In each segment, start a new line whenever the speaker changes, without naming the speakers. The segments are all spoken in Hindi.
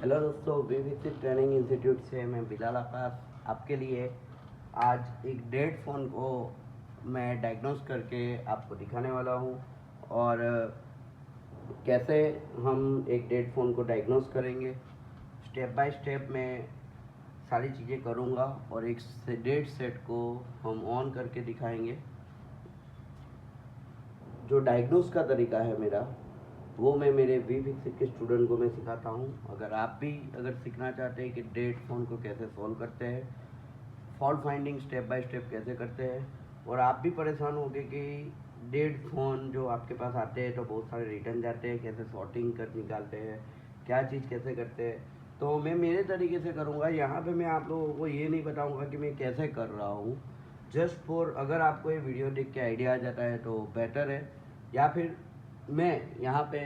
हेलो दोस्तों, वीविसिट ट्रेनिंग इंस्टीट्यूट से मैं बिलाल अब्बास आपके लिए आज एक डेड फ़ोन को मैं डायग्नोस करके आपको दिखाने वाला हूँ। और कैसे हम एक डेड फ़ोन को डायग्नोस करेंगे, स्टेप बाय स्टेप मैं सारी चीज़ें करूँगा और एक डेड सेट को हम ऑन करके दिखाएंगे। जो डायग्नोस का तरीका है मेरा, वो मैं मेरे वीविसिट के स्टूडेंट को मैं सिखाता हूँ। अगर आप भी सीखना चाहते हैं कि डेड फ़ोन को कैसे सॉल्व करते हैं, fault finding step by step कैसे करते हैं, और आप भी परेशान होंगे कि डेड फ़ोन जो आपके पास आते हैं तो बहुत सारे रिटर्न जाते हैं, कैसे सॉर्टिंग कर निकालते हैं, क्या चीज़ कैसे करते हैं, तो मैं मेरे तरीके से करूँगा। यहाँ पे मैं आप लोगों को ये नहीं बताऊँगा कि मैं कैसे कर रहा हूँ, जस्ट फॉर अगर आपको ये वीडियो देख के आइडिया आ जाता है तो बेटर है। या फिर मैं यहाँ पे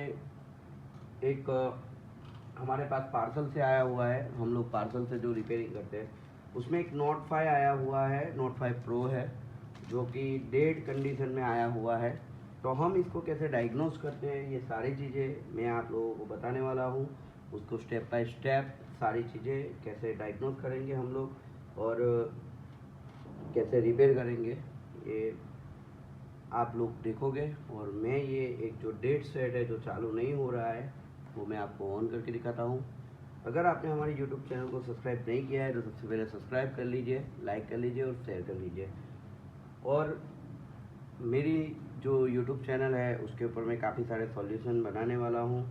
एक हमारे पास पार्सल से आया हुआ है, हम लोग पार्सल से जो रिपेयरिंग करते हैं उसमें एक नोट 5 आया हुआ है, नोट 5 प्रो है, जो कि डेड कंडीशन में आया हुआ है। तो हम इसको कैसे डायग्नोस करते हैं, ये सारी चीज़ें मैं आप लोगों को बताने वाला हूँ। उसको स्टेप बाय स्टेप सारी चीज़ें कैसे डायग्नोस करेंगे हम लोग और कैसे रिपेयर करेंगे, ये आप लोग देखोगे। और मैं ये एक जो डेट सेट है जो चालू नहीं हो रहा है, वो मैं आपको ऑन करके दिखाता हूँ। अगर आपने हमारे यूट्यूब चैनल को सब्सक्राइब नहीं किया है तो सबसे पहले सब्सक्राइब कर लीजिए, लाइक कर लीजिए और शेयर कर लीजिए। और मेरी जो यूट्यूब चैनल है उसके ऊपर मैं काफ़ी सारे सॉल्यूशन बनाने वाला हूँ,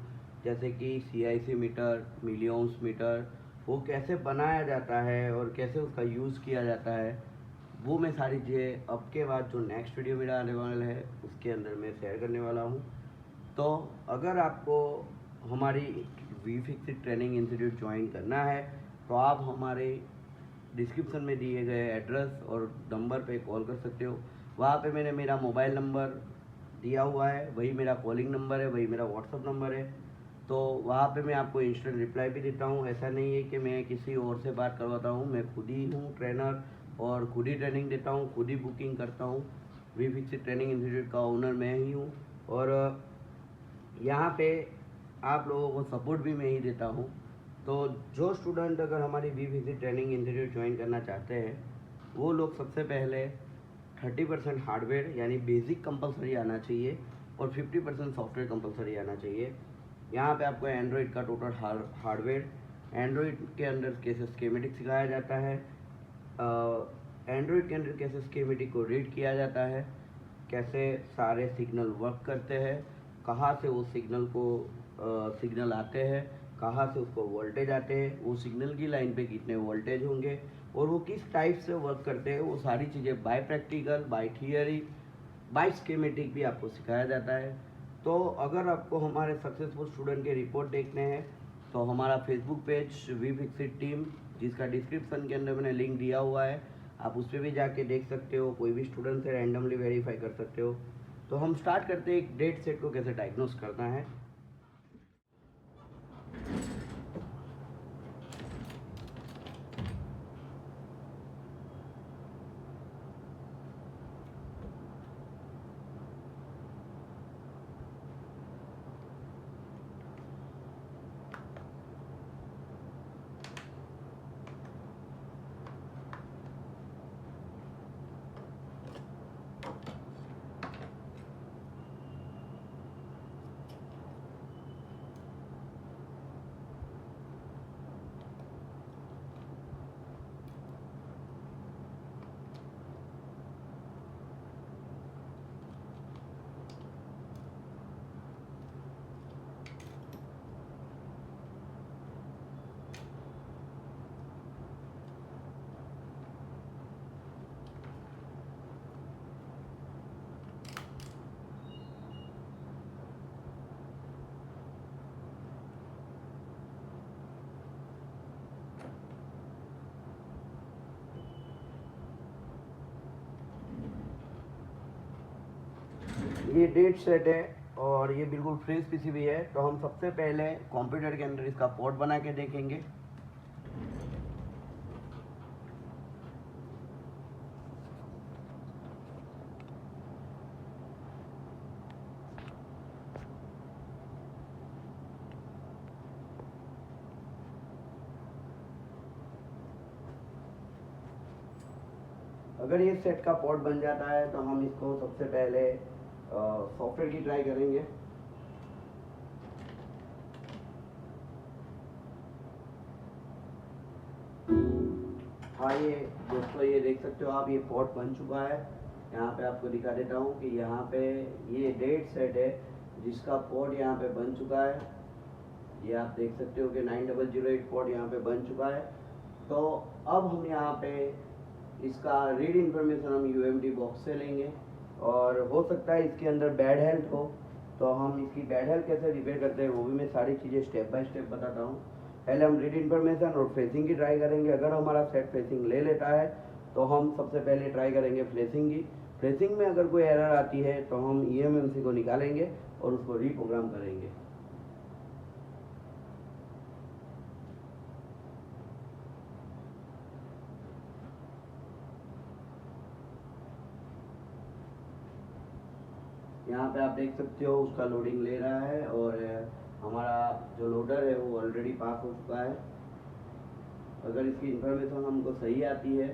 जैसे कि CIC मीटर, मिलियंस मीटर, वो कैसे बनाया जाता है और कैसे उसका यूज़ किया जाता है, वो मैं सारी चीज़ें अब के बाद जो नेक्स्ट वीडियो मेरा आने वाला है उसके अंदर मैं शेयर करने वाला हूँ। तो अगर आपको हमारी वीफिक्स ट्रेनिंग इंस्टीट्यूट ज्वाइन करना है तो आप हमारे डिस्क्रिप्शन में दिए गए एड्रेस और नंबर पे कॉल कर सकते हो। वहाँ पे मैंने मेरा मोबाइल नंबर दिया हुआ है, वही मेरा कॉलिंग नंबर है, वही मेरा व्हाट्सअप नंबर है। तो वहाँ पे मैं आपको इंस्टेंट रिप्लाई भी देता हूँ। ऐसा नहीं है कि मैं किसी और से बात करवाता हूँ, मैं खुद ही हूँ ट्रेनर और खुद ही ट्रेनिंग देता हूँ, खुद ही बुकिंग करता हूँ। वीफिक्स ट्रेनिंग इंस्टीट्यूट का ओनर मैं ही हूँ और यहाँ पे आप लोगों को सपोर्ट भी मैं ही देता हूँ। तो जो स्टूडेंट अगर हमारी वीफिक्स ट्रेनिंग इंस्टीट्यूट ज्वाइन करना चाहते हैं, वो लोग सबसे पहले 30% हार्डवेयर यानी बेसिक कंपलसरी आना चाहिए और 50% सॉफ्टवेयर कंपलसरी आना चाहिए। यहाँ पे आपको एंड्रॉयड का टोटल हार्डवेयर, एंड्रॉयड के अंदर कैसे स्कीमेटिक सिखाया जाता है, एंड्रॉयड के अंदर कैसे स्कीमेटिक को रीड किया जाता है, कैसे सारे सिग्नल वर्क करते हैं, कहाँ से वो सिग्नल आते हैं, कहाँ से उसको वोल्टेज आते हैं, वो सिग्नल की लाइन पे कितने वोल्टेज होंगे और वो किस टाइप से वर्क करते हैं, वो सारी चीज़ें by practical, by theory, by schematic भी आपको सिखाया जाता है। तो अगर आपको हमारे सक्सेसफुल स्टूडेंट के रिपोर्ट देखने हैं तो हमारा फेसबुक पेज वीफिक्सिट टीम, जिसका डिस्क्रिप्शन के अंदर मैंने लिंक दिया हुआ है, आप उस पर भी जाके देख सकते हो, कोई भी स्टूडेंट से रैंडमली वेरीफाई कर सकते हो। तो हम स्टार्ट करते हैं एक डेट सेट को कैसे डायग्नोस करना है। ये डेट सेट है और ये बिल्कुल फ्रेश पीसीबी है। तो हम सबसे पहले कंप्यूटर के अंदर इसका पोर्ट बना के देखेंगे। अगर ये सेट का पोर्ट बन जाता है तो हम इसको सबसे पहले सॉफ्टवेयर की ट्राई करेंगे। हाँ ये दोस्तों, ये देख सकते हो आप, ये पोर्ट बन चुका है। यहाँ पे आपको दिखा देता हूँ कि यहाँ पे ये डेट सेट है जिसका पोर्ट यहाँ पे बन चुका है। ये आप देख सकते हो कि 9008 पोर्ट यहाँ पे बन चुका है। तो अब हम यहाँ पे इसका रीड इन्फॉर्मेशन हम यूएमटी बॉक्स से लेंगे, और हो सकता है इसके अंदर बैड हेल्थ हो, तो हम इसकी बैड हेल्थ कैसे रिपेयर करते हैं वो भी मैं सारी चीज़ें स्टेप बाय स्टेप बताता हूँ। पहले हम रीड इन्फॉर्मेशन और फ्लेशिंग की ट्राई करेंगे। अगर हमारा सेट फ्लेशिंग ले लेता है तो हम सबसे पहले ट्राई करेंगे फ्लेशिंग की। फ्लेशिंग में अगर कोई एरर आती है तो हम ईएमएमसी को निकालेंगे और उसको रीप्रोग्राम करेंगे। यहाँ पे आप देख सकते हो उसका लोडिंग ले रहा है, और हमारा जो लोडर है वो ऑलरेडी पास हो चुका है। अगर इसकी इंफॉर्मेशन हमको सही आती है,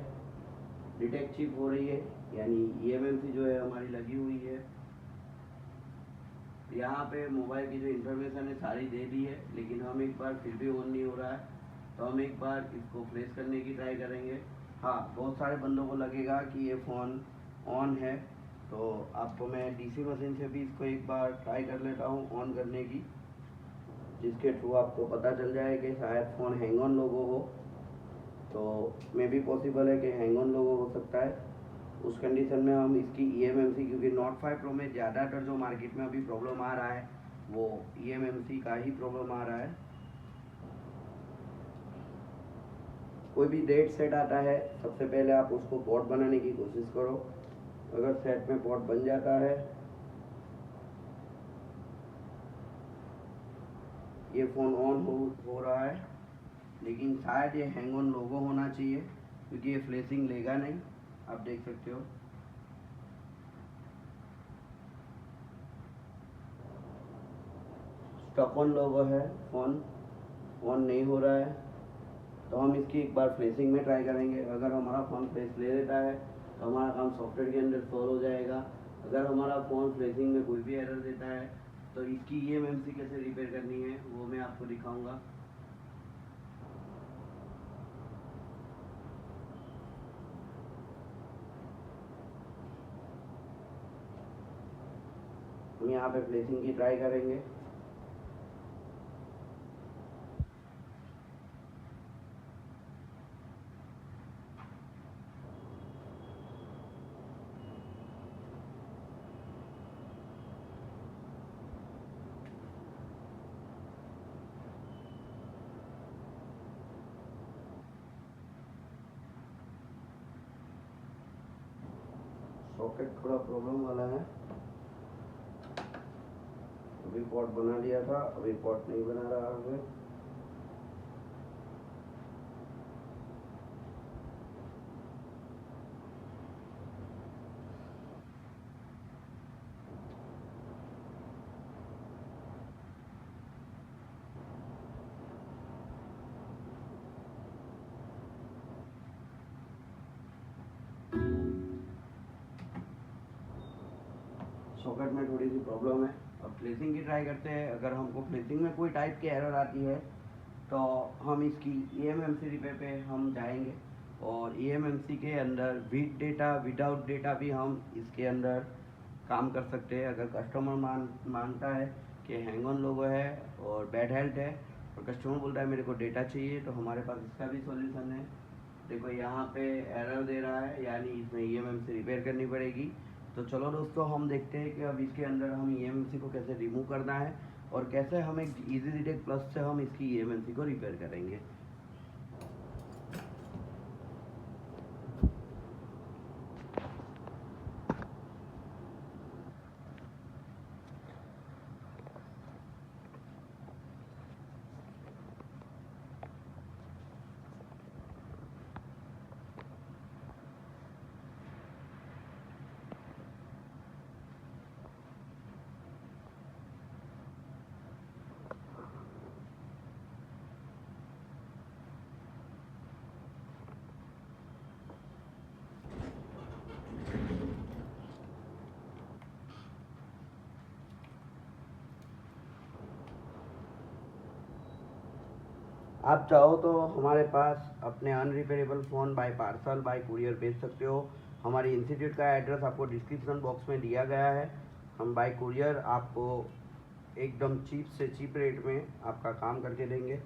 डिटेक्ट चिप हो रही है, यानी ईएमएमसी जो है हमारी लगी हुई है। यहाँ पे मोबाइल की जो इंफॉर्मेशन है सारी दे दी है, लेकिन हम एक बार फिर भी ऑन नहीं हो रहा है, तो हम एक बार इसको फ्लैश करने की ट्राई करेंगे। हाँ, बहुत सारे बंदों को लगेगा कि ये फ़ोन ऑन है, तो आपको मैं डीसी मशीन से भी इसको एक बार ट्राई कर लेता हूँ ऑन करने की, जिसके थ्रू आपको पता चल जाए कि शायद फ़ोन हैंग ऑन लोगो हो। तो मे भी पॉसिबल है कि हैंग ऑन लोगो हो सकता है। उस कंडीशन में हम इसकी ईएमएमसी, क्योंकि नोट 5 प्रो में ज़्यादातर जो मार्केट में अभी प्रॉब्लम आ रहा है वो ईएमएमसी का ही प्रॉब्लम आ रहा है। कोई भी डेट सेट आता है, सबसे पहले आप उसको पोर्ट बनाने की कोशिश करो। अगर सेट में पोर्ट बन जाता है, ये फ़ोन ऑन हो रहा है, लेकिन शायद ये हैंग ऑन लोगो होना चाहिए, क्योंकि ये फ्लैशिंग लेगा नहीं। आप देख सकते हो स्टॉक ऑन लोगो है, फ़ोन ऑन नहीं हो रहा है। तो हम इसकी एक बार फ्लैशिंग में ट्राई करेंगे। अगर हमारा फ़ोन फ्लैश ले लेता है तो हमारा काम सॉफ्टवेयर के अंदर सॉल्व हो जाएगा। अगर हमारा फ़ोन फ्लैशिंग में कोई भी एरर देता है तो इसकी ईएमएमसी कैसे रिपेयर करनी है वो मैं आपको दिखाऊंगा। हम यहाँ पे फ्लैशिंग की ट्राई करेंगे। सॉकेट थोड़ा प्रॉब्लम वाला है, अभी पोर्ट बना लिया था, अभी पोर्ट नहीं बना रहा है। सॉकेट में थोड़ी सी प्रॉब्लम है। अब फ्लैशिंग की ट्राई करते हैं। अगर हमको फ्लैशिंग में कोई टाइप की एरर आती है तो हम इसकी ईएमएमसी रिपेयर पे हम जाएंगे, और ईएमएमसी के अंदर विद डेटा विदाउट डेटा भी हम इसके अंदर काम कर सकते हैं। अगर कस्टमर मानता है कि हैंग ऑन लोगो है और बैड हेल्थ है, और कस्टमर बोलता है मेरे को डेटा चाहिए, तो हमारे पास इसका भी सॉल्यूशन है। देखो यहाँ पे एरर दे रहा है, यानी इसमें ईएमएमसी रिपेयर करनी पड़ेगी। तो चलो दोस्तों, हम देखते हैं कि अब इसके अंदर हम ईएमएमसी को कैसे रिमूव करना है, और कैसे हम एक इजी डिटेक्ट प्लस से हम इसकी ईएमएमसी को रिपेयर करेंगे। आप चाहो तो हमारे पास अपने unrepairable phone by parcel by courier भेज सकते हो। हमारी इंस्टीट्यूट का एड्रेस आपको डिस्क्रिप्शन बॉक्स में दिया गया है। हम बाय कुरियर आपको एकदम चीप से चीप रेट में आपका काम करके देंगे।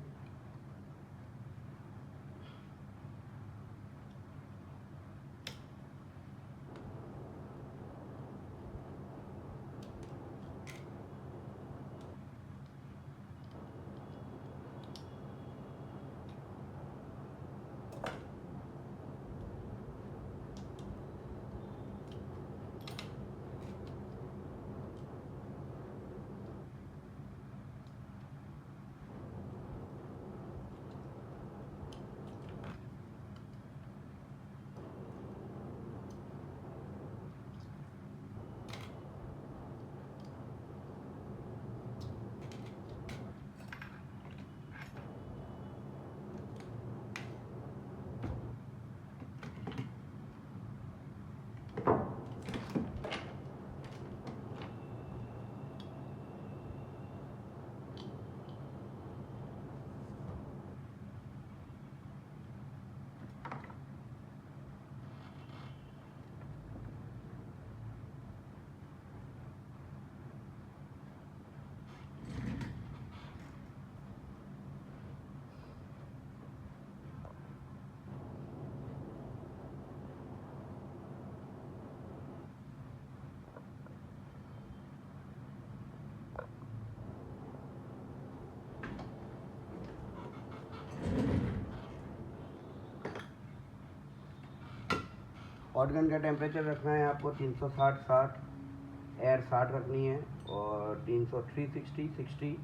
हॉट गन का टेम्परेचर रखना है आपको 360 एयर 60 रखनी है और 360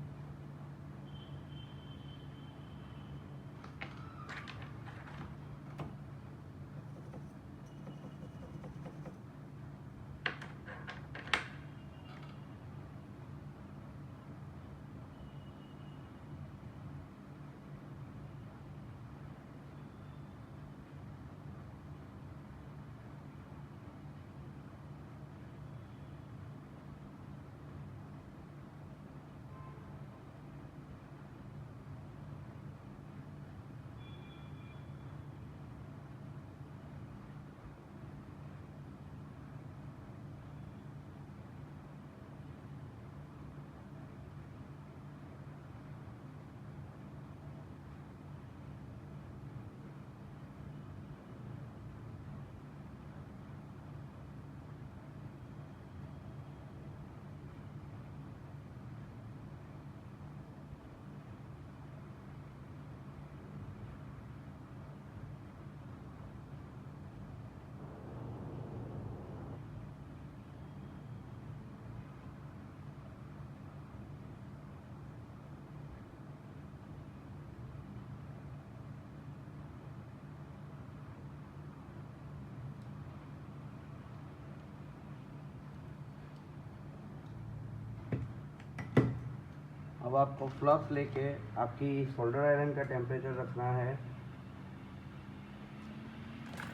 अब आपको फ्लक्स लेके आपकी सोल्डर आयरन का टेम्परेचर रखना है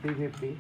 350।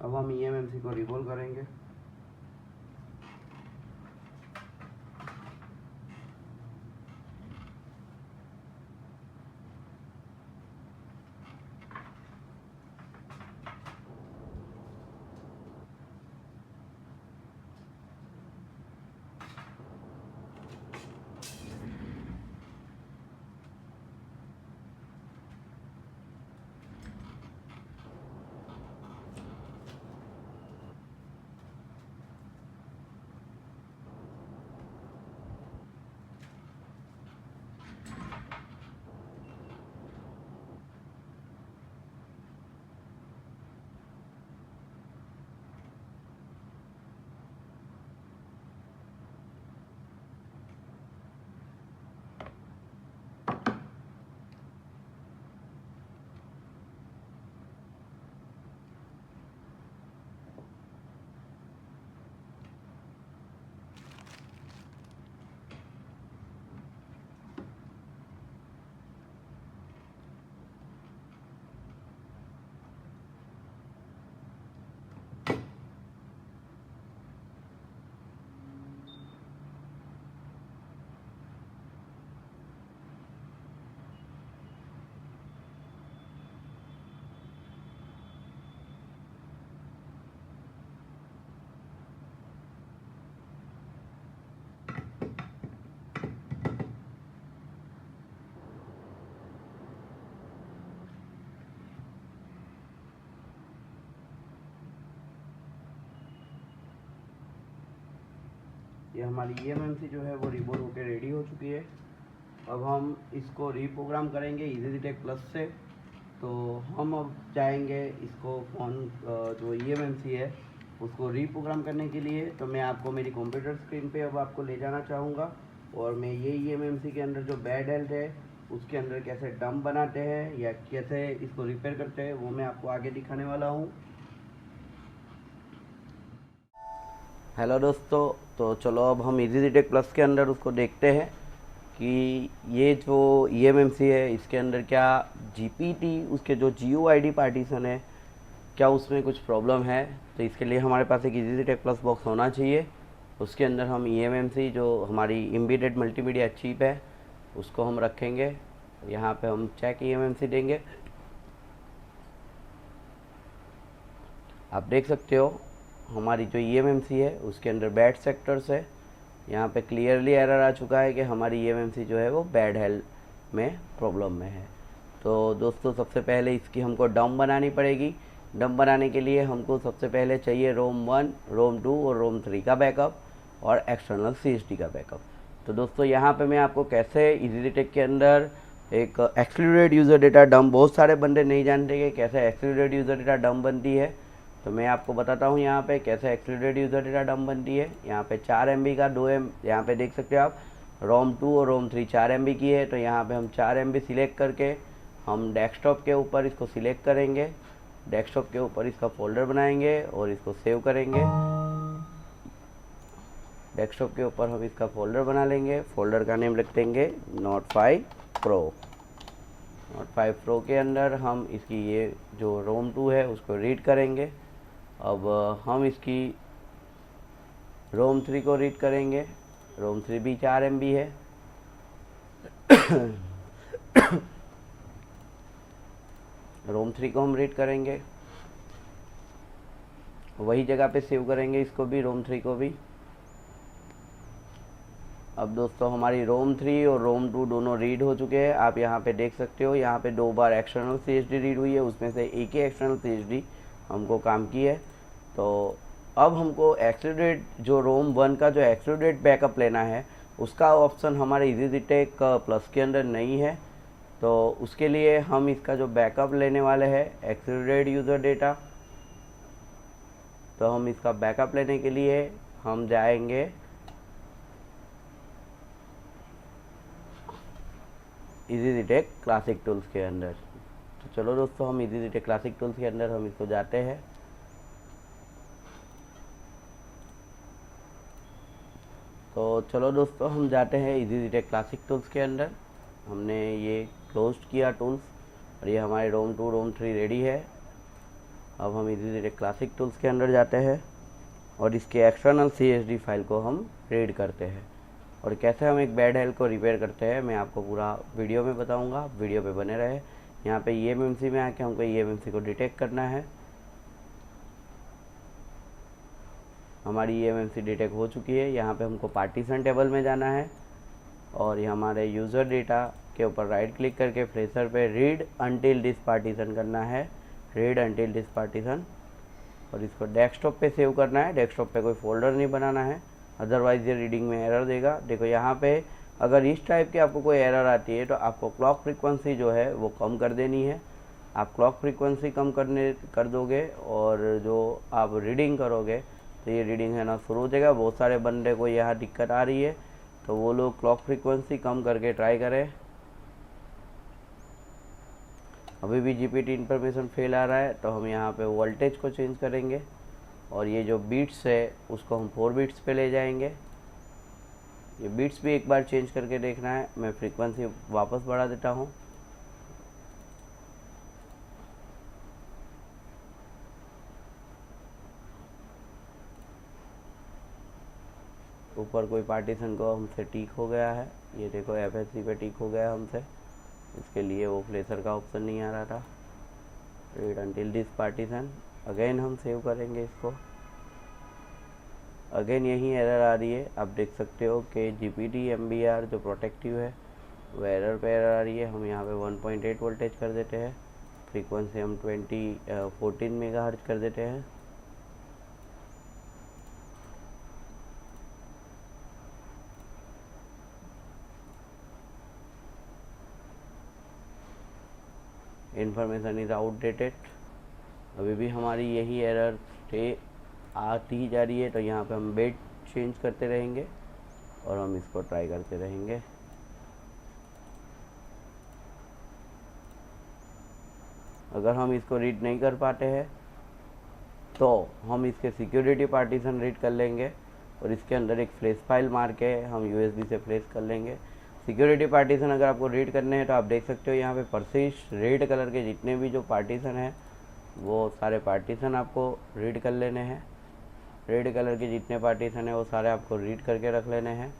अब हम EMMC को रिवॉल्व करेंगे। ये हमारी eMMC जो है वो रिबूट होकर रेडी हो चुकी है। अब हम इसको रीप्रोग्राम करेंगे EasyTech प्लस से। तो हम अब जाएंगे इसको फ़ोन जो eMMC है उसको रीप्रोग्राम करने के लिए। तो मैं आपको मेरी कंप्यूटर स्क्रीन पे अब आपको ले जाना चाहूँगा और मैं ये eMMC के अंदर जो बैड हेल्थ है उसके अंदर कैसे डंप बनाते हैं या कैसे इसको रिपेयर करते हैं वो मैं आपको आगे दिखाने वाला हूँ। हेलो दोस्तों, तो चलो अब हम EasyTech प्लस के अंदर उसको देखते हैं कि ये जो eMMC है इसके अंदर क्या GPT उसके जो GUID पार्टीशन है क्या उसमें कुछ प्रॉब्लम है। तो इसके लिए हमारे पास एक EasyTech प्लस बॉक्स होना चाहिए। उसके अंदर हम eMMC जो हमारी एम्बेडेड मल्टीमीडिया चिप है उसको हम रखेंगे। यहाँ पे हम चेक eMMC देंगे। आप देख सकते हो हमारी जो eMMC है उसके अंदर बैड सेक्टर्स है। यहाँ पे क्लियरली एरर आ चुका है कि हमारी eMMC जो है वो बैड हेल्थ में प्रॉब्लम में है। तो दोस्तों सबसे पहले इसकी हमको डंप बनानी पड़ेगी। डंप बनाने के लिए हमको सबसे पहले चाहिए रोम 1, रोम 2 और रोम 3 का बैकअप और एक्सटर्नल CSD का बैकअप। तो दोस्तों यहाँ पे मैं आपको कैसे EasyTech के अंदर एक एक्सक्लूडेड यूज़र डेटा डंप, बहुत सारे बंदे नहीं जानते कि कैसे एक्सक्लूडेड यूज़र डेटा डंप बनती है। तो मैं आपको बताता हूँ यहाँ पे कैसे एक्सक्लूडेड यूज़र डेटा डंप बनती है। यहाँ पे 4 MB का 2 MB यहाँ पे देख सकते हो आप। रोम 2 और रोम 3 4 MB की है। तो यहाँ पे हम 4 MB सिलेक्ट करके हम डेस्कटॉप के ऊपर इसको सिलेक्ट करेंगे। डेस्कटॉप के ऊपर इसका फोल्डर बनाएंगे और इसको सेव करेंगे। डेस्कटॉप के ऊपर हम इसका फोल्डर बना लेंगे। फोल्डर का नेम रख देंगे नोट 5 प्रो। नोट 5 प्रो के अंदर हम इसकी ये जो रोम 2 है उसको रीड करेंगे। अब हम इसकी रोम 3 को रीड करेंगे। रोम 3 भी 4 MB है। रोम 3 को हम रीड करेंगे, वही जगह पे सेव करेंगे इसको भी, रोम 3 को भी। अब दोस्तों हमारी रोम 3 और रोम 2 दोनों रीड हो चुके हैं। आप यहाँ पे देख सकते हो यहाँ पे 2 बार एक्सटर्नल CSD रीड हुई है, उसमें से एक ही एक्सटर्नल CSD हमको काम की है। तो अब हमको एक्सक्लूडेड जो रोम 1 का जो एक्सक्लूडेड बैकअप लेना है उसका ऑप्शन हमारे EasyTech प्लस के अंदर नहीं है। तो उसके लिए हम इसका जो बैकअप लेने वाले हैं एक्सक्लूडेड यूज़र डेटा। तो हम इसका बैकअप लेने के लिए हम जाएंगे EasyTech क्लासिक टूल्स के अंदर। तो चलो दोस्तों हम EasyTech क्लासिक टूल्स के अंदर हम इसको जाते हैं। तो चलो दोस्तों हम जाते हैं EasyTech क्लासिक टूल्स के अंदर। हमने ये क्लोज किया टूल्स और ये हमारे रोम 2 रोम 3 रेडी है। अब हम EasyTech क्लासिक टूल्स के अंदर जाते हैं और इसके एक्सटर्नल CSD फाइल को हम रीड करते हैं और कैसे हम एक बैड हेल्थ को रिपेयर करते हैं मैं आपको पूरा वीडियो में बताऊंगा। वीडियो पे बने रहे। यहाँ पे eMMC में आके हमको eMMC को डिटेक्ट करना है। हमारी eMMC डिटेक्ट हो चुकी है। यहाँ पे हमको पार्टीशन टेबल में जाना है और ये हमारे यूज़र डेटा के ऊपर राइट क्लिक करके फ्रेशर पे रीड अंटिल दिस पार्टीशन करना है। रीड अंटिल दिस पार्टीशन और इसको डेस्कटॉप पे सेव करना है। डेस्कटॉप पे कोई फोल्डर नहीं बनाना है, अदरवाइज़ ये रीडिंग में एरर देगा। देखो यहाँ पे अगर इस टाइप की आपको कोई एरर आती है तो आपको क्लॉक फ्रीक्वेंसी जो है वो कम कर देनी है। आप क्लॉक फ्रीक्वेंसी कम कर दोगे और जो आप रीडिंग करोगे तो ये रीडिंग है ना शुरू हो जाएगा। बहुत सारे बंदे को यहाँ दिक्कत आ रही है तो वो लोग क्लॉक फ्रीक्वेंसी कम करके ट्राई करें। अभी भी GPT इन्फॉर्मेशन फेल आ रहा है तो हम यहाँ पे वोल्टेज को चेंज करेंगे और ये जो बीट्स है उसको हम 4 बीट्स पे ले जाएंगे। ये बीट्स भी एक बार चेंज करके देखना है। मैं फ्रीक्वेंसी वापस बढ़ा देता हूँ। ऊपर कोई पार्टीशन को हमसे टिक हो गया है। ये देखो FSC पे टिक हो गया हमसे। इसके लिए वो फ्लेशर का ऑप्शन नहीं आ रहा था। Read until this partition. Again हम सेव करेंगे इसको। अगेन यही एरर आ रही है। आप देख सकते हो कि GPT MBR जो प्रोटेक्टिव है वो एरर पे एरर आ रही है। हम यहाँ पे 1.8 वोल्टेज कर देते हैं। फ्रीक्वेंसी हम 14 मेगाहर्ट्ज कर देते हैं। Information is outdated. अभी भी हमारी यही एरर आती ही जा रही है, तो यहाँ पे हम बेट चेंज करते रहेंगे और हम इसको ट्राई करते रहेंगे। अगर हम इसको रीड नहीं कर पाते हैं तो हम इसके सिक्योरिटी पार्टीशन रीड कर लेंगे और इसके अंदर एक फ्लैश फाइल मार के हम यूएसबी से फ्लैश कर लेंगे। सिक्योरिटी पार्टीशन अगर आपको रीड करने हैं तो आप देख सकते हो यहाँ पे परसिस्ट रेड कलर के जितने भी जो पार्टीशन है वो सारे पार्टीशन आपको रीड कर लेने हैं। रेड कलर के जितने पार्टीशन है वो सारे आपको रीड करके रख लेने हैं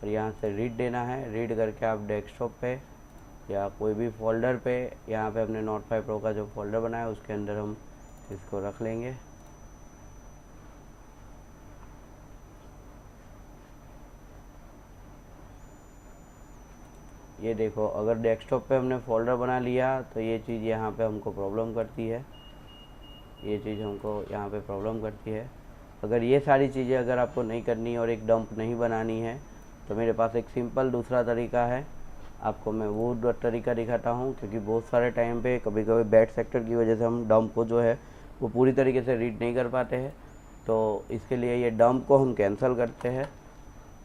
और यहाँ से रीड देना है। रीड करके आप डेस्कटॉप पे या कोई भी फोल्डर पे, यहाँ पे अपने नोट 5 प्रो का जो फोल्डर बनाया है उसके अंदर हम इसको रख लेंगे। ये देखो, अगर डेस्कटॉप पे हमने फ़ोल्डर बना लिया तो ये चीज़ यहाँ पे हमको प्रॉब्लम करती है, ये चीज़ हमको यहाँ पे प्रॉब्लम करती है। अगर ये सारी चीज़ें अगर आपको नहीं करनी और एक डंप नहीं बनानी है तो मेरे पास एक सिंपल दूसरा तरीका है। आपको मैं वो तरीका दिखाता हूँ, क्योंकि बहुत सारे टाइम पे कभी कभी बैड सेक्टर की वजह से हम डंप को जो है वो पूरी तरीके से रीड नहीं कर पाते हैं। तो इसके लिए ये डंप को हम कैंसिल करते हैं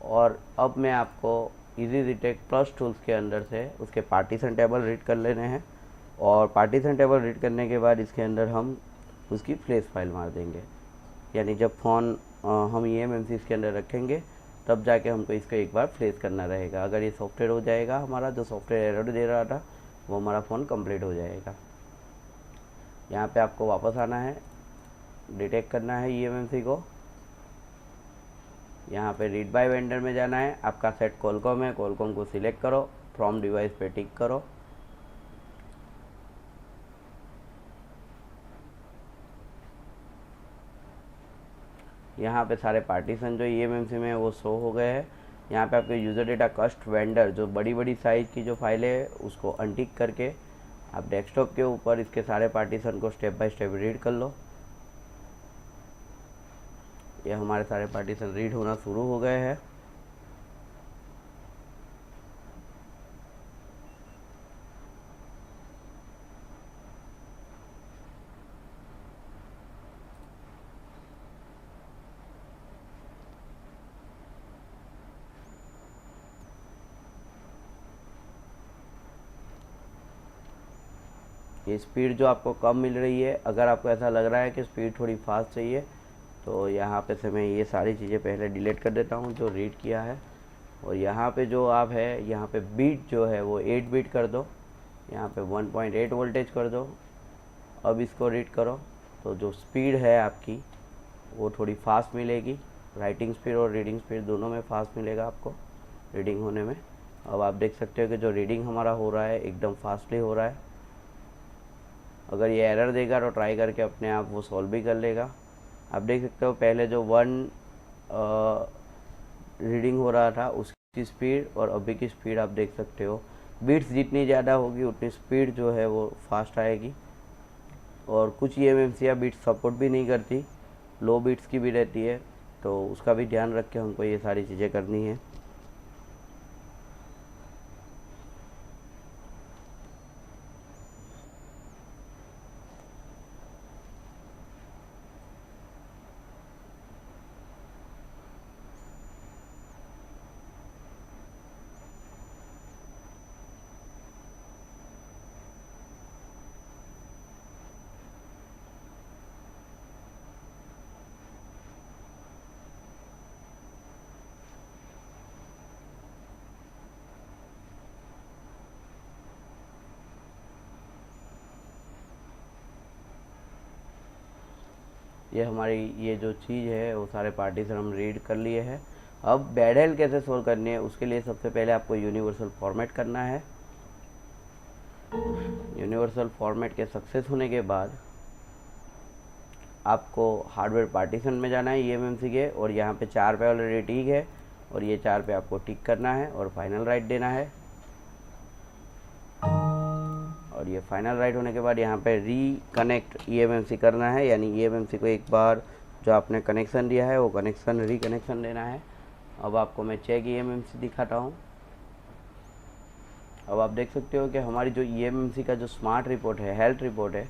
और अब मैं आपको इजी डिटेक्ट प्लस टूल्स के अंदर से उसके पार्टीशन टेबल रीड कर लेने हैं और पार्टीशन टेबल रीड करने के बाद इसके अंदर हम उसकी फ्लैश फाइल मार देंगे। यानी जब फ़ोन हम eMMC इसके अंदर रखेंगे तब जाके हमको इसको एक बार फ्लैश करना रहेगा। अगर ये सॉफ्टवेयर हो जाएगा, हमारा जो सॉफ्टवेयर एरर दे रहा था वो हमारा फ़ोन कंप्लीट हो जाएगा। यहाँ पे आपको वापस आना है, डिटेक्ट करना है eMMC को। यहाँ पे रीड बाय वेंडर में जाना है, आपका सेट कॉलकॉम है, कॉलकॉम को सिलेक्ट करो, फ्रॉम डिवाइस पे टिक करो। यहाँ पे सारे पार्टीशन जो eMMC में है वो शो हो गए हैं। यहाँ पे आपके यूज़र डेटा कस्ट वेंडर जो बड़ी बड़ी साइज़ की जो फाइलें है उसको अनटिक करके आप डेस्कटॉप के ऊपर इसके सारे पार्टीशन को स्टेप बाय स्टेप रीड कर लो। ये हमारे सारे पार्टीशन रीड होना शुरू हो गए हैं। ये स्पीड जो आपको कम मिल रही है, अगर आपको ऐसा लग रहा है कि स्पीड थोड़ी फास्ट चाहिए तो यहाँ पे से मैं ये सारी चीज़ें पहले डिलीट कर देता हूँ जो रीड किया है। और यहाँ पे जो आप है, यहाँ पे बीट जो है वो 8 बीट कर दो, यहाँ पे 1.8 वोल्टेज कर दो। अब इसको रीड करो तो जो स्पीड है आपकी वो थोड़ी फास्ट मिलेगी। राइटिंग स्पीड और रीडिंग स्पीड दोनों में फास्ट मिलेगा आपको रीडिंग होने में। अब आप देख सकते हो कि जो रीडिंग हमारा हो रहा है एकदम फास्टली हो रहा है। अगर ये एरर देगा तो ट्राई करके अपने आप वो सॉल्व भी कर लेगा। आप देख सकते हो पहले जो 1 रीडिंग हो रहा था उसकी स्पीड और अभी की स्पीड आप देख सकते हो। बीट्स जितनी ज़्यादा होगी उतनी स्पीड जो है वो फास्ट आएगी। और कुछ eMMC बीट्स सपोर्ट भी नहीं करती, लो बीट्स की भी रहती है, तो उसका भी ध्यान रख के हमको ये सारी चीज़ें करनी है। ये हमारी ये जो चीज़ है वो सारे पार्टीशन हम रीड कर लिए हैं। अब बैड हेल कैसे सोल्व करनी है उसके लिए सबसे पहले आपको यूनिवर्सल फॉर्मेट करना है। यूनिवर्सल फॉर्मेट के सक्सेस होने के बाद आपको हार्डवेयर पार्टीशन में जाना है eMMC के, और यहाँ पे 4 पे ऑलरेडी टिक है और ये 4 पे आपको टिक करना है और फाइनल राइट देना है। और ये फाइनल राइट होने के बाद यहाँ पे रिकनेक्ट eMMC करना है, यानी eMMC को एक बार जो आपने कनेक्शन दिया है वो कनेक्शन रिकनेक्शन देना है। अब आपको मैं चेक eMMC दिखाता हूँ। अब आप देख सकते हो कि हमारी जो ईएमएमसी का जो स्मार्ट रिपोर्ट है, हेल्थ रिपोर्ट है,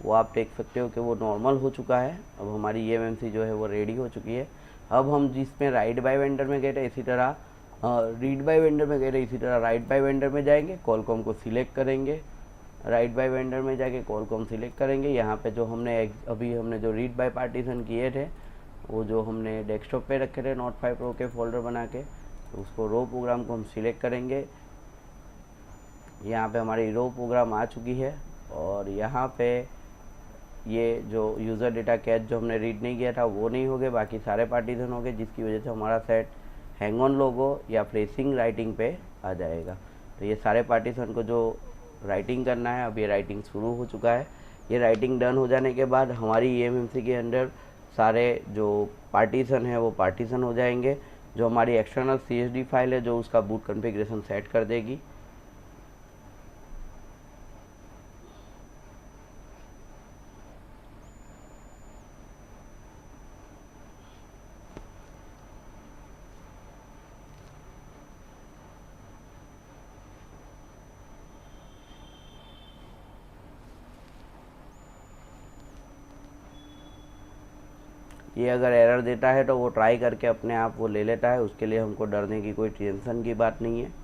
वो आप देख सकते हो कि वो नॉर्मल हो चुका है। अब हमारी ईएमएमसी जो है वो रेडी हो चुकी है। अब हम जिसमें राइट बाय वेंडर में गए थे, इसी तरह रीड बाय वेंडर में गए थे, इसी तरह राइट बाय वेंडर में जाएंगे, कॉलकॉम को सिलेक्ट करेंगे, राइट बाय वेंडर में जाके कॉलकॉम सिलेक्ट करेंगे। यहाँ पे जो हमने अभी हमने जो रीड बाय पार्टीशन किए थे, वो जो हमने डेस्कटॉप पे रखे थे नोट 5 प्रो के फोल्डर बना के, तो उसको रो प्रोग्राम को हम सिलेक्ट करेंगे। यहाँ पे हमारी रो प्रोग्राम आ चुकी है और यहाँ पे ये जो यूज़र डेटा कैच जो हमने रीड नहीं किया था वो नहीं हो गए, बाकी सारे पार्टीशन हो गए, जिसकी वजह से हमारा सेट हैंग ऑन लोगो या फ्रेसिंग राइटिंग पे आ जाएगा। तो ये सारे पार्टीशन को जो राइटिंग करना है, अब ये राइटिंग शुरू हो चुका है। ये राइटिंग डन हो जाने के बाद हमारी ईएमएमसी के अंदर सारे जो पार्टीशन है वो पार्टीशन हो जाएंगे। जो हमारी एक्सटर्नल CSD फाइल है जो उसका बूट कॉन्फ़िगरेशन सेट कर देगी। ये अगर एरर देता है तो वो ट्राई करके अपने आप वो ले लेता है, उसके लिए हमको डरने की कोई टेंशन की बात नहीं है।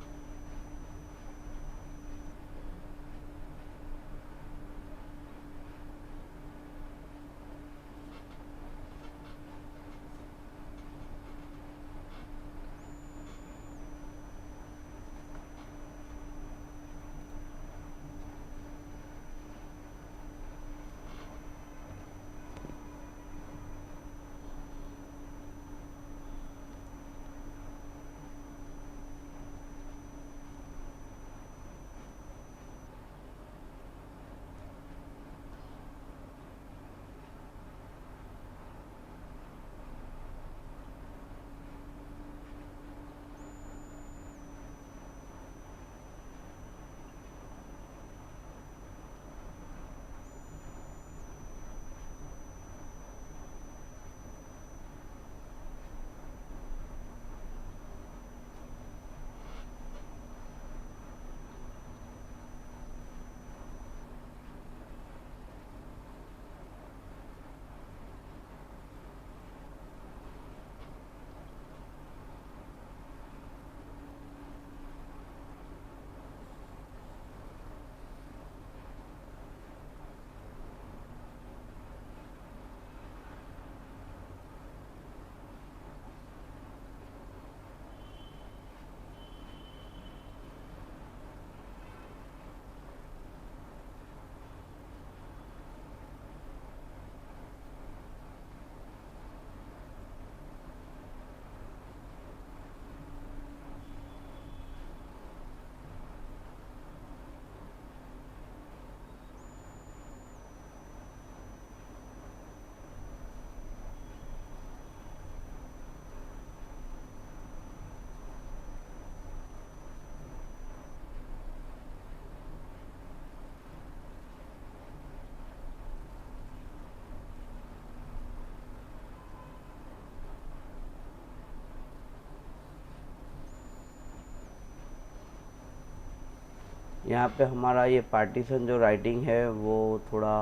यहाँ पे हमारा ये पार्टीशन जो राइटिंग है वो थोड़ा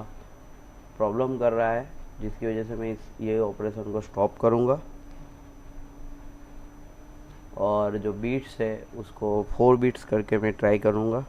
प्रॉब्लम कर रहा है, जिसकी वजह से मैं ये ऑपरेशन को स्टॉप करूँगा और जो बीट्स है उसको 4 बीट्स करके मैं ट्राई करूँगा।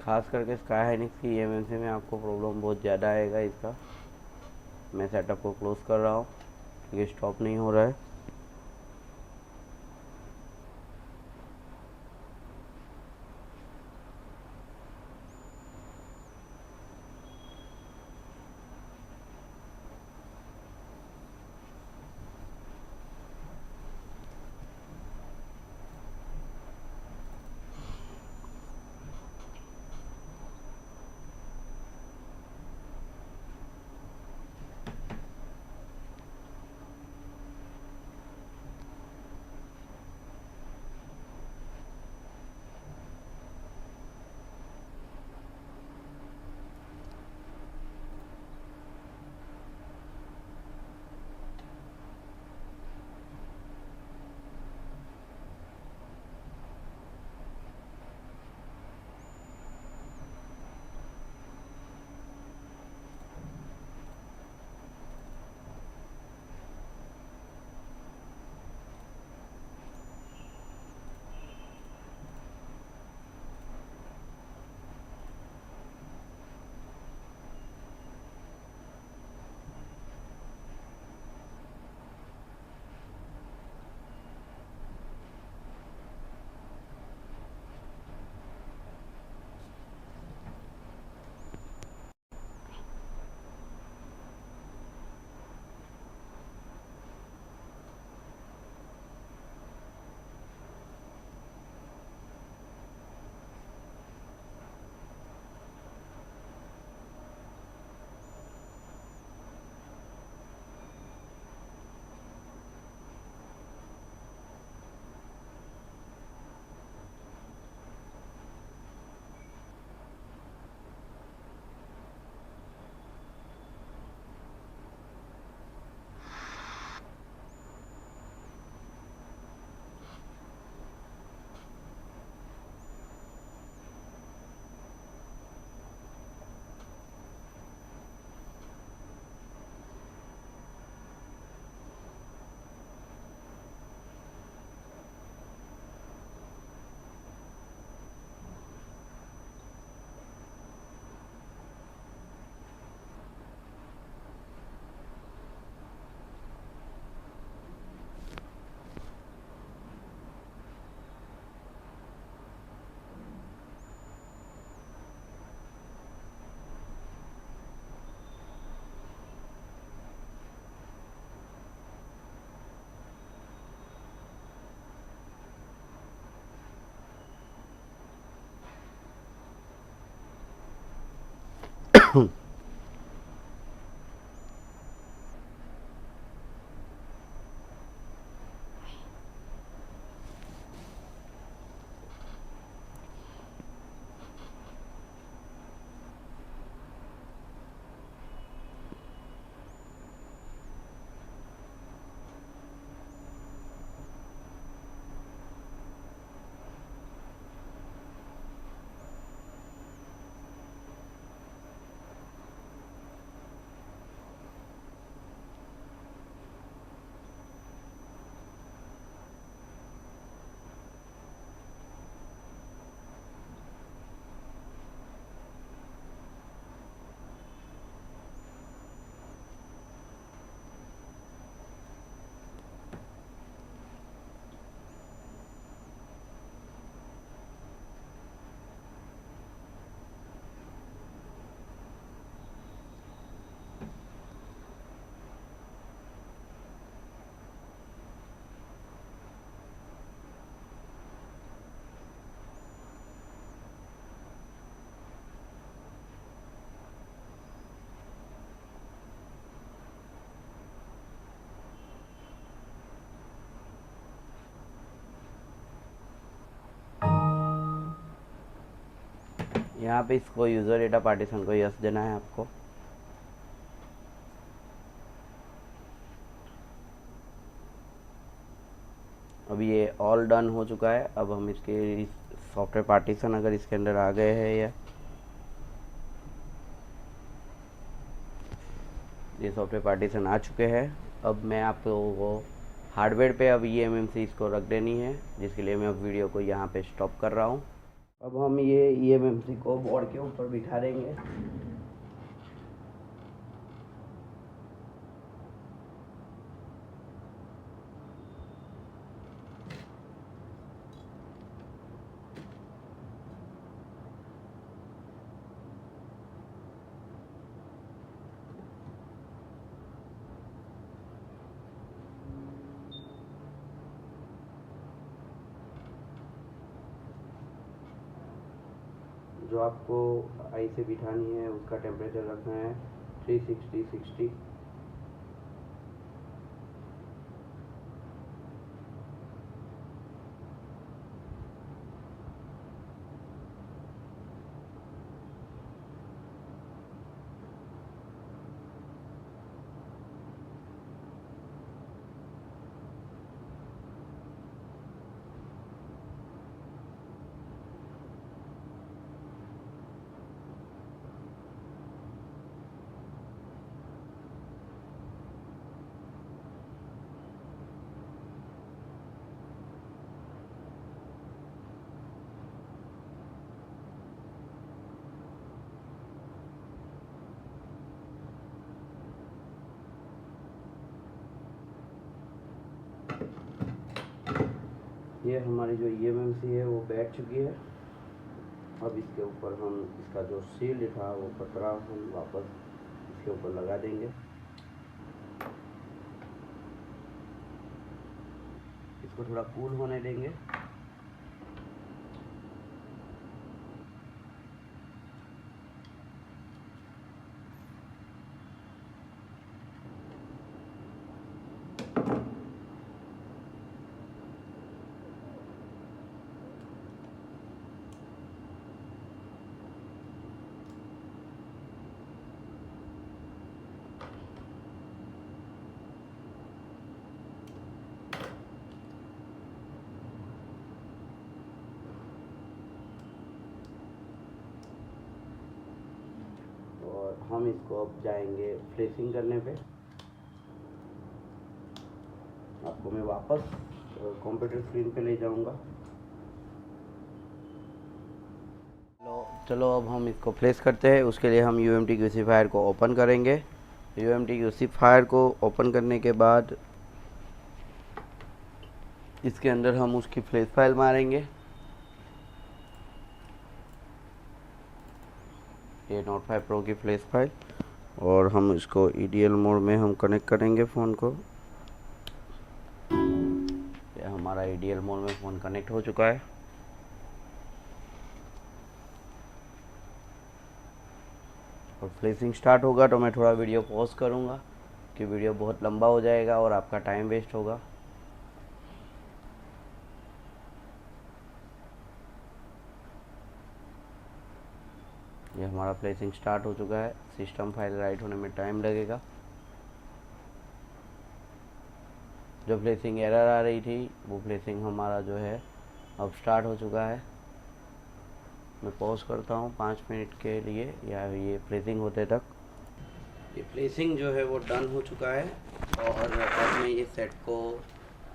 खास करके स्काई हाइनिक्स की ईएमएमसी में आपको प्रॉब्लम बहुत ज़्यादा आएगा इसका। मैं सेटअप को क्लोज़ कर रहा हूँ, ये स्टॉप नहीं हो रहा है। यहाँ पे इसको यूज़र डेटा पार्टीशन को यस देना है आपको। अब ये ऑल डन हो चुका है। अब हम इसके सॉफ्टवेयर पार्टीशन अगर इसके अंदर आ गए हैं, या ये सॉफ्टवेयर पार्टीशन आ चुके हैं। अब मैं आपको वो हार्डवेयर पे अब eMMC इसको रख देनी है, जिसके लिए मैं अब वीडियो को यहाँ पे स्टॉप कर रहा हूँ। अब हम ये eMMC को बोर्ड के ऊपर बिठा देंगे। जो आपको आई से बिठानी है उसका टेम्परेचर रखना है 360 ये हमारी जो eMMC है वो बैठ चुकी है। अब इसके ऊपर हम इसका जो सील था वो पतरा हम वापस इसके ऊपर लगा देंगे। इसको थोड़ा कूल होने देंगे। और हम इसको अब जाएंगे फ्लेशिंग करने पे। आपको मैं वापस कंप्यूटर स्क्रीन पे ले जाऊंगा। चलो अब हम इसको फ्लैश करते हैं। उसके लिए हम UMTQC फाइल को ओपन करेंगे। UMTQC फाइल को ओपन करने के बाद इसके अंदर हम उसकी फ्लैश फाइल मारेंगे। ये नोट 5 प्रो की फ्लैश फाइल, और हम इसको EDL मोड में हम कनेक्ट करेंगे फ़ोन को। ये हमारा EDL मोड में फ़ोन कनेक्ट हो चुका है। और फ्लेसिंग स्टार्ट होगा तो मैं थोड़ा वीडियो पॉज करूँगा कि वीडियो बहुत लंबा हो जाएगा और आपका टाइम वेस्ट होगा। ये हमारा फ्लेसिंग स्टार्ट हो चुका है। सिस्टम फाइल राइट होने में टाइम लगेगा। जो फ्लेसिंग एरर आ रही थी वो फ्लेसिंग हमारा जो है अब स्टार्ट हो चुका है। मैं पॉज करता हूँ 5 मिनट के लिए या ये फ्लेसिंग होते तक। ये फ्लेसिंग जो है वो डन हो चुका है और अब मैं ये सेट को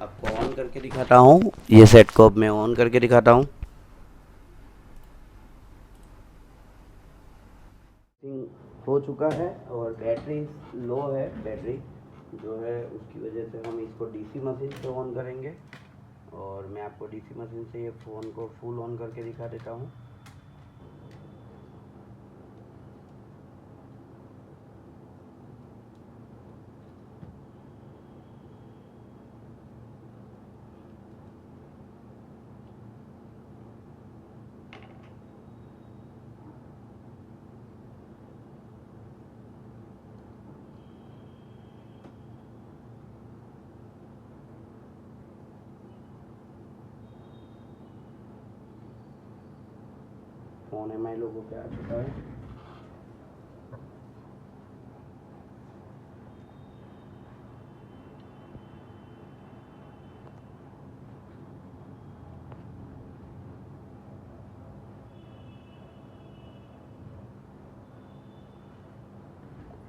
आपको ऑन करके दिखाता हूँ। ये सेट को अब मैं ऑन करके दिखाता हूँ। हो चुका है और बैटरी लो है। बैटरी जो है उसकी वजह से हम इसको डीसी मशीन से ऑन करेंगे और मैं आपको डीसी मशीन से ये फ़ोन को फुल ऑन करके दिखा देता हूँ। फ़ोन MI लोगों पे आ चुका है।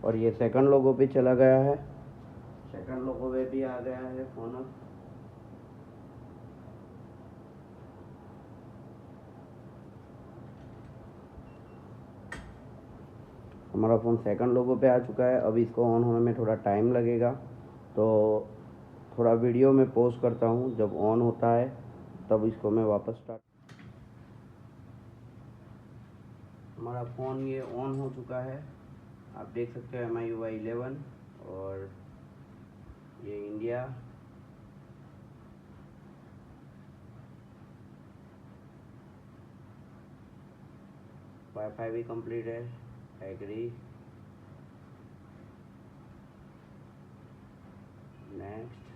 और ये सेकंड लोगों पे चला गया है। सेकंड लोगों पे भी आ गया है फ़ोन अब। हमारा फ़ोन सेकंड लोगों पे आ चुका है। अब इसको ऑन होने में थोड़ा टाइम लगेगा तो थोड़ा वीडियो में पॉज करता हूँ। जब ऑन होता है तब इसको मैं वापस स्टार्ट। हमारा फ़ोन ये ऑन हो चुका है। आप देख सकते हो MIUI 11 और ये इंडिया। वाईफाई भी कंप्लीट है। Agree, next.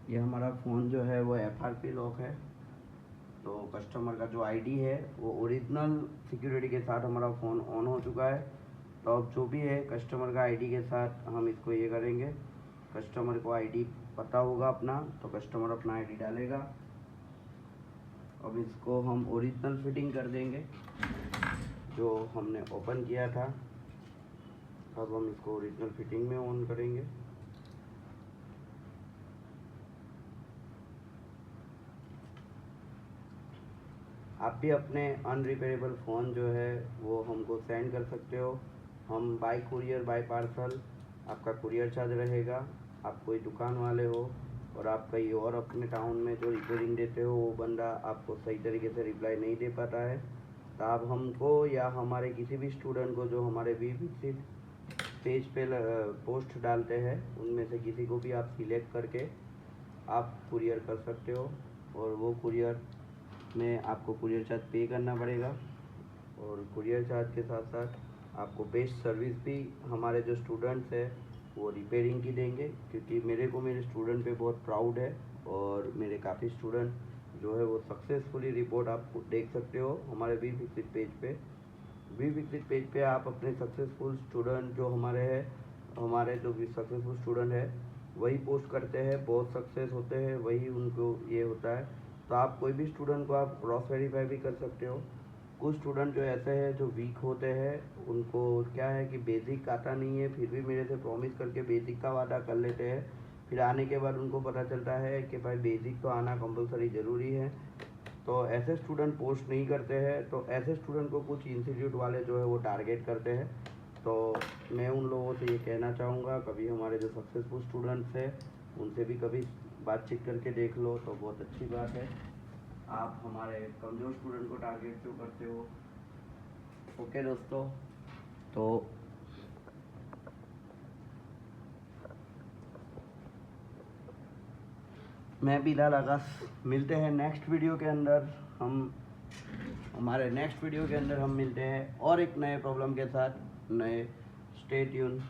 ये हमारा फ़ोन जो है वो FRP लॉक है तो कस्टमर का जो आईडी है वो ओरिजिनल सिक्योरिटी के साथ हमारा फ़ोन ऑन हो चुका है। तो अब जो भी है कस्टमर का आईडी के साथ हम इसको ये करेंगे। कस्टमर को आईडी पता होगा अपना, तो कस्टमर अपना आईडी डालेगा। अब इसको हम ओरिजिनल फिटिंग कर देंगे जो हमने ओपन किया था। अब हम इसको ओरिजिनल फिटिंग में ऑन करेंगे। आप भी अपने अनरिपेयरेबल फ़ोन जो है वो हमको सेंड कर सकते हो। हम बाय कुरियर बाय पार्सल आपका कुरियर चार्ज रहेगा। आप कोई दुकान वाले हो और आप कहीं और अपने टाउन में जो रिपेयरिंग देते हो वो बंदा आपको सही तरीके से रिप्लाई नहीं दे पाता है, तो आप हमको या हमारे किसी भी स्टूडेंट को जो हमारे वीविक्सिट पेज पे पोस्ट डालते हैं उनमें से किसी को भी आप सिलेक्ट करके आप कुरियर कर सकते हो। और वो कुरियर में आपको कुरियर चार्ज पे करना पड़ेगा और कुरियर चार्ज के साथ साथ आपको बेस्ट सर्विस भी हमारे जो स्टूडेंट्स हैं वो रिपेयरिंग की देंगे, क्योंकि मेरे स्टूडेंट पे बहुत प्राउड है। और मेरे काफ़ी स्टूडेंट जो है वो सक्सेसफुली रिपोर्ट आप देख सकते हो हमारे वीविक्सिट पेज पे। वीविक्सिट पेज पे आप अपने सक्सेसफुल स्टूडेंट जो हमारे जो भी सक्सेसफुल स्टूडेंट है वही पोस्ट करते हैं, बहुत सक्सेस होते हैं, वही उनको ये होता है। तो आप कोई भी स्टूडेंट को आप क्रॉस वेरीफाई भी कर सकते हो। कुछ स्टूडेंट जो ऐसे हैं जो वीक होते हैं, उनको क्या है कि बेसिक आता नहीं है, फिर भी मेरे से प्रॉमिस करके बेसिक का वादा कर लेते हैं। फिर आने के बाद उनको पता चलता है कि भाई बेसिक तो आना कंपलसरी ज़रूरी है, तो ऐसे स्टूडेंट पोस्ट नहीं करते हैं। तो ऐसे स्टूडेंट को कुछ इंस्टीट्यूट वाले जो है वो टारगेट करते हैं। तो मैं उन लोगों से ये कहना चाहूँगा, कभी हमारे जो सक्सेसफुल स्टूडेंट्स हैं उनसे भी कभी बातचीत करके देख लो तो बहुत अच्छी बात है। आप हमारे कमज़ोर स्टूडेंट को टारगेट क्यों करते हो? ओके दोस्तों, तो मैं बिलाल आकाश, मिलते हैं नेक्स्ट वीडियो के अंदर। हमारे नेक्स्ट वीडियो के अंदर हम मिलते हैं और एक नए प्रॉब्लम के साथ। Stay tune.